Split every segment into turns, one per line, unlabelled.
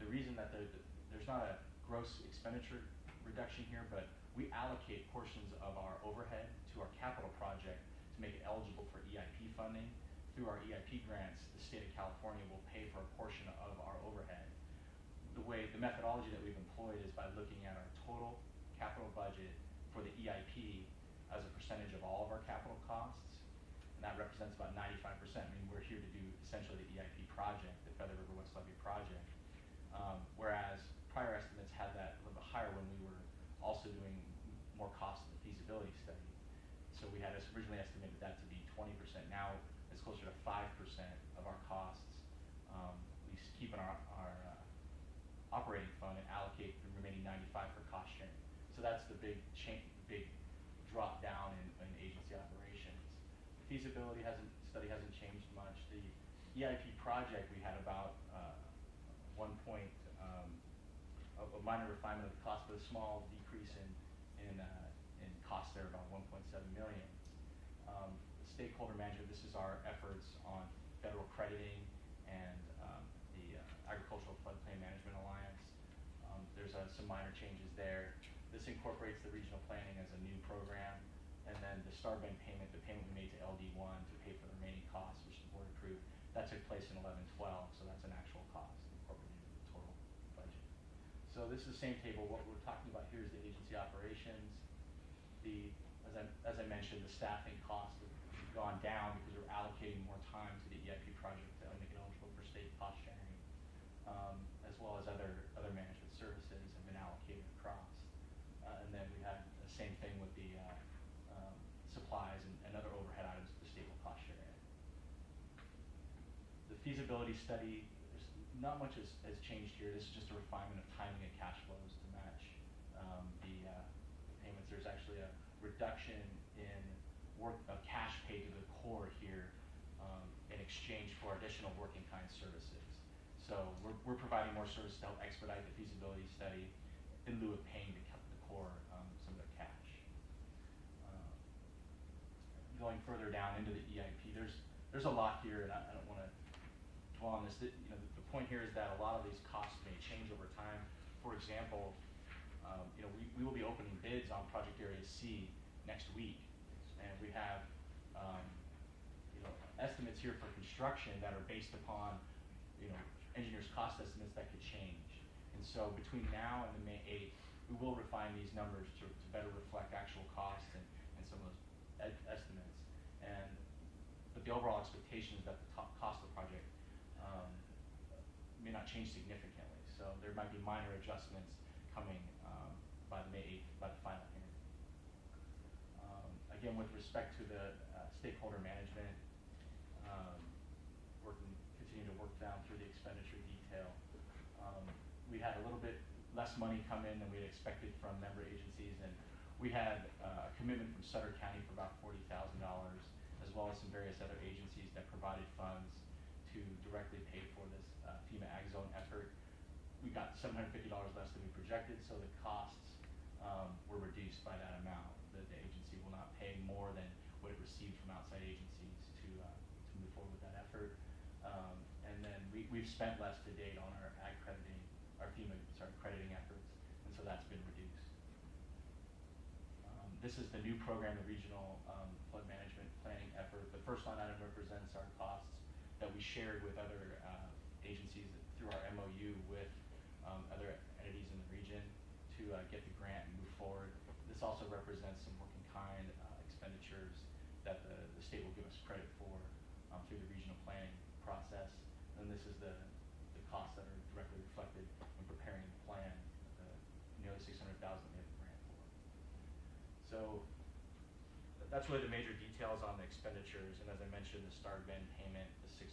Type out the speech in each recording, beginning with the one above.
the reason that there's not a gross expenditure reduction here, but we allocate portions of our overhead to our capital project to make it eligible for EIP funding. Through our EIP grants, the state of California will pay for a portion of our overhead. The methodology that we've employed is by looking at our total capital budget for the EIP as a percentage of all of our capital costs, and that represents about 95%. I mean, we're here to do essentially the EIP project, the Feather River West Levee project, whereas prior estimates had that a little bit higher when we were also doing more cost in the feasibility study. So we had originally estimated that to be 20%. Now it's closer to 5% of our costs. We keep in our operating fund and allocate the remaining 95 for cost sharing. So that's the big drop down in agency operations. The feasibility study hasn't changed much. The EIP project, we had about a minor refinement of the cost, but a small decrease in cost there, about 1.7 million. Stakeholder management, this is our efforts on federal crediting and the Agricultural Floodplain Management Alliance. There's some minor changes there. This incorporates the regional planning as a new program, and then the Starbend payment, the payment we made to LD1 to pay for the remaining costs, which the board approved, that took place in 11/12, so that's an actual cost incorporated into the total budget. So this is the same table. What we're talking about here is the agency operations. As I mentioned, the staffing costs have gone down because we're allocating more time to the EIP project to make it eligible for state cost sharing, as well as other management services have been allocated across. And then we had the same thing with the supplies and other overhead items that the state will cost share in. The feasibility study, not much has changed here. This is just a refinement of timing and cash flows to match the payments. There's actually a reduction in cash paid to the Corps here in exchange for additional working kind services. So we're providing more services to help expedite the feasibility study in lieu of paying the Corps some of their cash. Going further down into the EIP, there's a lot here, and I don't want to dwell on this. The point here is that a lot of these costs may change over time. For example, we will be opening bids on Project Area C next week, and we have estimates here for construction that are based upon engineers' cost estimates that could change. And so between now and the May 8th, we will refine these numbers to better reflect actual costs and some of those estimates. But the overall expectation is that the cost of the project may not change significantly. So there might be minor adjustments coming by the May 8th, by the final hearing. Again, with respect to the stakeholder management, continue to work down through the expenditure detail. We had a little bit less money come in than we had expected from member agencies, and we had a commitment from Sutter County for about $40,000, as well as some various other agencies that provided funds to directly pay for this FEMA Ag Zone effort. We got $750 less than we projected, so the costs were reduced by that amount. The agency will not pay more than what it received from outside agencies to move forward with that effort. And then we've spent less to date on our ag crediting, our FEMA crediting efforts, and so that's been reduced. This is the new program, the regional flood management planning effort. The first line item represents our costs that we shared with other agencies through our MOU with other entities in the region to get the grant and move forward. This also represents some working kind expenditures that the state will give us credit for through the regional planning process. And this is the costs that are directly reflected in preparing the plan, nearly $600,000 we have the grant for. So that's really the major details on the expenditures. And as I mentioned, the Starbend payment, the $602,000,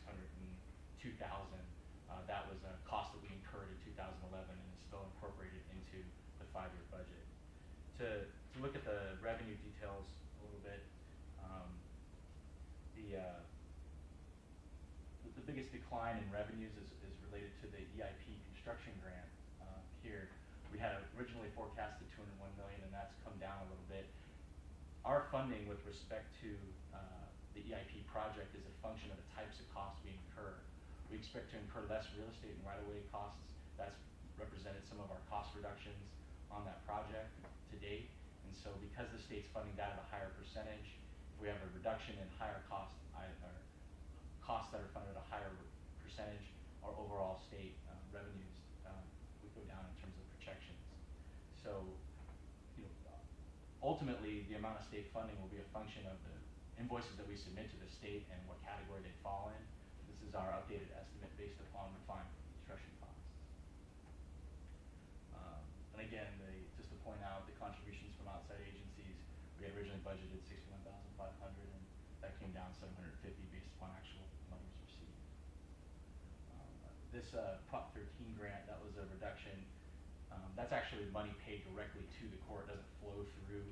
that was a cost that we incurred in 2011 and is still incorporated into the 5-year budget. To look at the revenue details a little bit, the biggest decline in revenues is related to the EIP construction grant. Here, we had originally forecasted $201 million, and that's come down a little bit. Our funding with respect to the EIP project is a function of the types of costs we incur. We expect to incur less real estate and right-of-way costs That's represented some of our cost reductions on that project to date. And so because the state's funding that at a higher percentage, if we have a reduction in higher costs, or costs that are funded at a higher percentage, our overall state revenues would go down in terms of projections. So, ultimately, the amount of state funding will be a function of the invoices that we submit to the state and what category they fall in. This is our updated estimate based upon refined construction costs. And again, just to point out, the contributions from outside agencies, we had originally budgeted $61,500, and that came down $750 based upon actual monies received. This Prop 13 grant, that was a reduction. That's actually money paid directly to the Corps. It doesn't flow through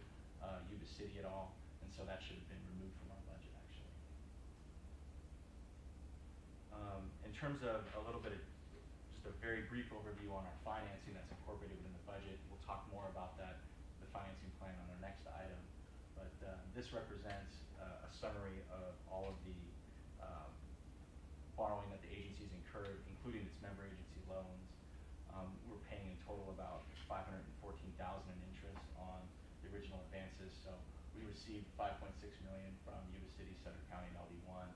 Yuba City at all, and so that should have been removed from our budget, actually. In terms of a little bit of just a very brief overview on our financing that's incorporated within the budget, we'll talk more about that, the financing plan, on our next item. But this represents a summary of all of the borrowing that the agency's incurred, including its member agency loans. We're paying in total about $514,000 in interest on the original advances. So we received $5.6 million from Yuba City, Sutter County, and LD1,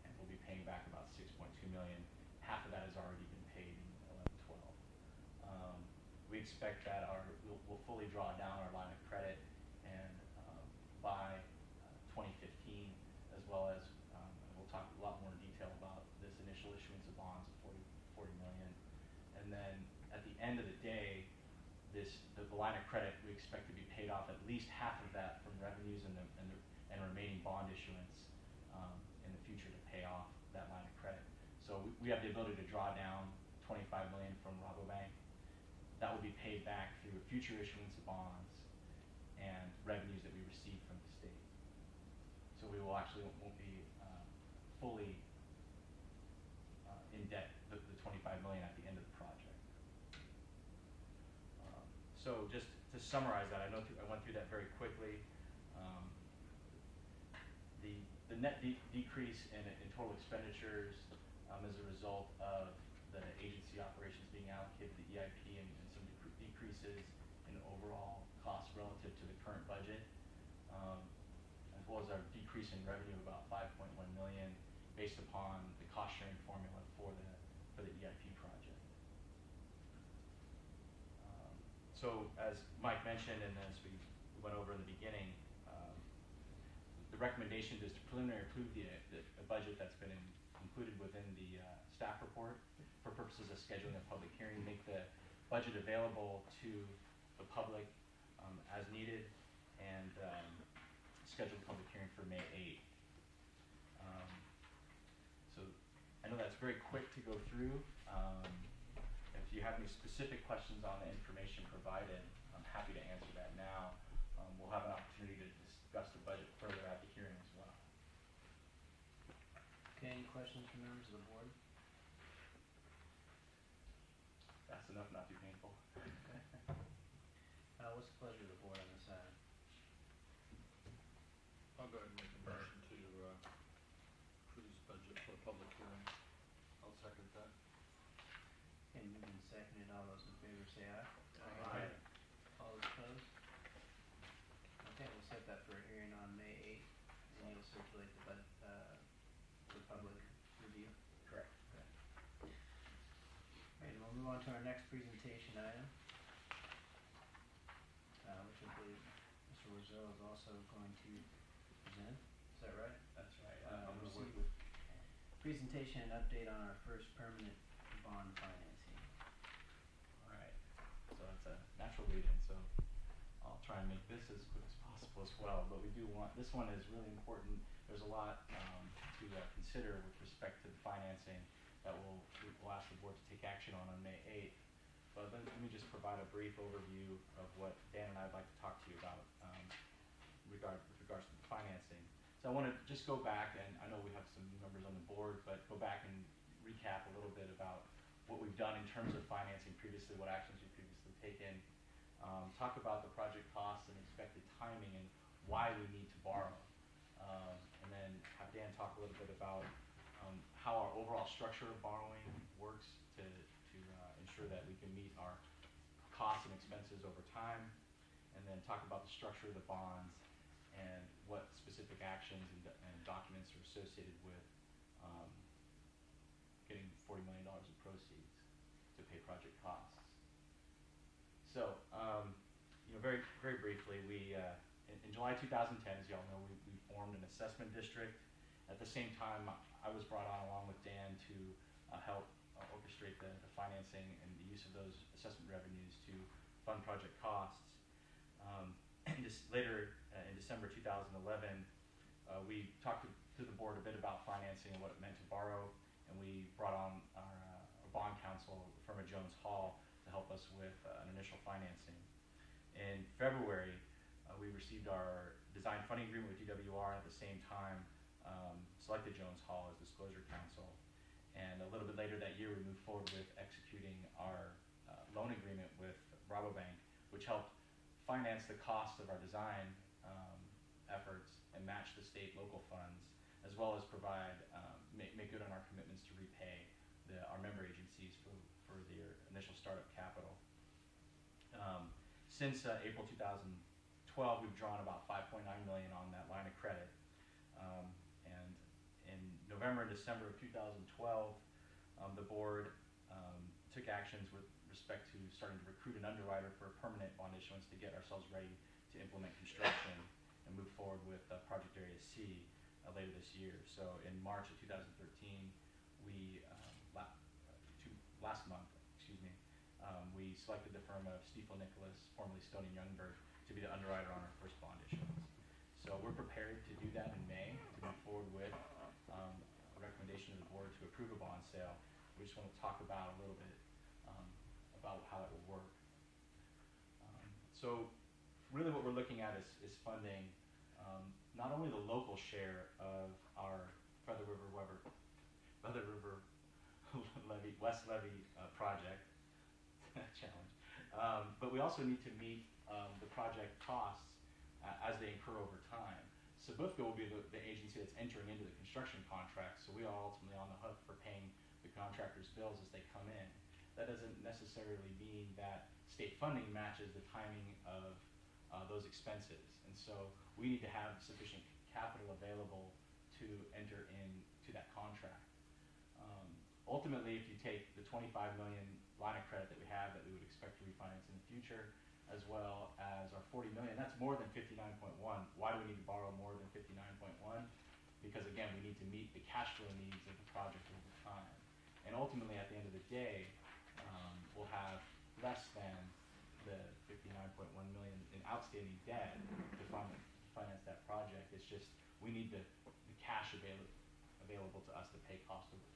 and we'll be paying back about $6.2 million. Half of that has already been paid in 11-12. We expect that we'll fully draw down our line of credit and by 2015, as well as we'll talk a lot more in detail about this initial issuance of bonds of $40 million. And then at the end of the day, the line of credit, we expect to be paid off at least half of that from revenues and remaining bond issuance in the future to pay off that line of credit. So we have the ability to draw down $25 million from Rabobank. That will be paid back through a future issuance of bonds and revenues that we receive from the state. So we won't be fully in debt, the $25 million at the end of the project. So just to summarize that, I went through that very quickly. The net decrease in total expenditures as a result of the agency operations being allocated to the EIP and some decreases in overall costs relative to the current budget, as well as our decrease in revenue of about $5.1 million based upon the cost sharing formula for the EIP project. So as Mike mentioned, and as we went over in the beginning, the recommendation is to preliminarily approve the budget that's been included within the staff report for purposes of scheduling a public hearing, make the budget available to the public as needed, and schedule the public hearing for May 8th. So I know that's very quick to go through. If you have any specific questions on the information provided, I'm happy to answer that now. We'll have an opportunity to discuss the budget further at the hearing as well.
Okay, any questions from members of the board?
That's enough, not too painful.
Okay. What's the pleasure of the board on this item?
I'll go ahead and make a motion to approve this budget for a public hearing. I'll second that.
Okay, moved and seconded. All those in favor say aye.
Aye.
All those opposed? Okay, we'll set that for a hearing on May 8th, and you'll circulate the budget for public review.
Correct.
Okay. Alright, we'll move on to our next presentation item, which I believe Mr. Wurzel is also going to present. Is that right?
That's right. I'm going to work
receive
with.
Presentation and update on our first permanent bond financing.
All right. So that's a natural lead-in. So I'll try and make this as quick as possible as well. But we do want, this one is really important. There's a lot to consider with respect to the financing that we'll ask the board to take action on May 8th. But let me just provide a brief overview of what Dan and I would like to talk to you about with regards to the financing. So I want to just go back, and I know we have some new members on the board, but go back and recap a little bit about what we've done in terms of financing previously, what actions we've previously taken, talk about the project costs and expected timing and why we need to borrow, and then have Dan talk a little bit about how our overall structure of borrowing works to ensure that we can meet our costs and expenses over time, and then talk about the structure of the bonds and what specific actions and documents are associated with getting $40 million in proceeds to pay project costs. So, very, very briefly, in July 2010, as y'all know, we formed an assessment district. At the same time, I was brought on along with Dan to help orchestrate the financing and the use of those assessment revenues to fund project costs. Later in December 2011, we talked to the board a bit about financing and what it meant to borrow, and we brought on our bond counsel, the firm of Jones Hall, to help us with an initial financing. In February, we received our design funding agreement with DWR, and at the same time selected Jones Hall as disclosure counsel. And a little bit later that year, we moved forward with executing our loan agreement with Rabobank, which helped finance the cost of our design efforts and match the state local funds, as well as provide make good on our commitments to repay our member agencies for their initial startup capital. Since April 2012, we've drawn about $5.9 million on that line of credit. And in November and December of 2012, the board took actions with respect to starting to recruit an underwriter for a permanent bond issuance to get ourselves ready to implement construction and move forward with Project Area C later this year. So in March of 2013, last month, we selected the firm of Stifel Nicholas, formerly Stone & Youngberg, to be the underwriter on our first bond issuance. So we're prepared to do that in May, to move forward with a recommendation of the board to approve a bond sale. We just want to talk about a little bit about how it will work. So really what we're looking at is funding not only the local share of our Feather River West Levee project challenge, but we also need to meet the project costs as they incur over time. SBFCA will be the agency that's entering into the construction contract, so we are ultimately on the hook for paying the contractor's bills as they come in. That doesn't necessarily mean that state funding matches the timing of those expenses, and so we need to have sufficient capital available to enter into that contract. Ultimately, if you take the $25 million line of credit that we have that we would expect to refinance in the future, as well as our $40 million, that's more than 59.1. Why do we need to borrow more than 59.1? Because again, we need to meet the cash flow needs of the project over time. And ultimately, at the end of the day, we'll have less than the 59.1 million in outstanding debt to finance that project. It's just we need the cash available to us to pay costs over time.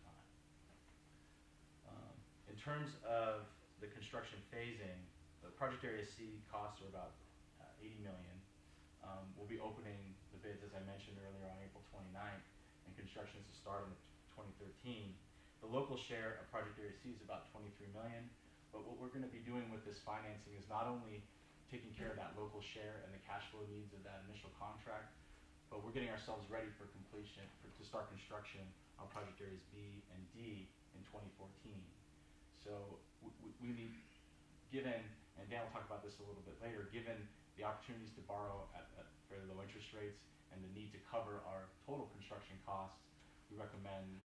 In terms of the construction phasing, the Project Area C costs are about $80 million. We'll be opening the bids, as I mentioned earlier, on April 29th, and construction is to start in 2013. The local share of Project Area C is about $23 million, but what we're going to be doing with this financing is not only taking care of that local share and the cash flow needs of that initial contract, but we're getting ourselves ready for completion, to start construction on Project Areas B and D in 2014. So we need, given, and Dan will talk about this a little bit later, given the opportunities to borrow at very low interest rates and the need to cover our total construction costs, we recommend